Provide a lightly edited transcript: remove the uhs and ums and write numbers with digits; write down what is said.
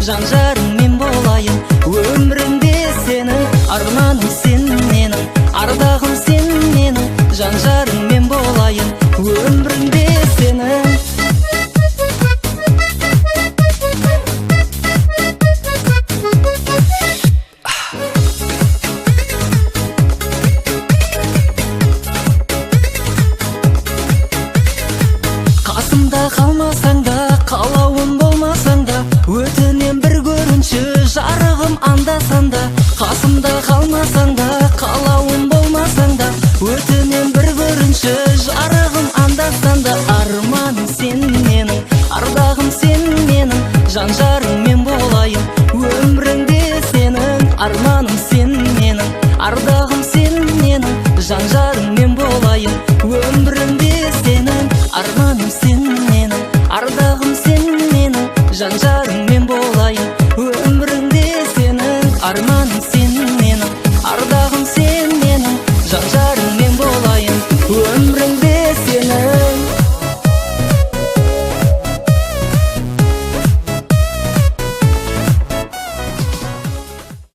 жан жарың мен болайын. Өмірімде сенің, арманым сен менің, ардағым сен менің, жан жарың мен болайын. Өмірімде сенің. Қасымда қалмасаң да, қалауым болмасаң да, өтінем бір көрінші жарығым анда-санда. Қасымда қалмасаң да, қалауым болмасаң да, өтінем бір көрінші жарығым анда-санда. Арманым сен менің, ардағым сен менің, жан жарың мен болайын. Өміріңде сенің, арманым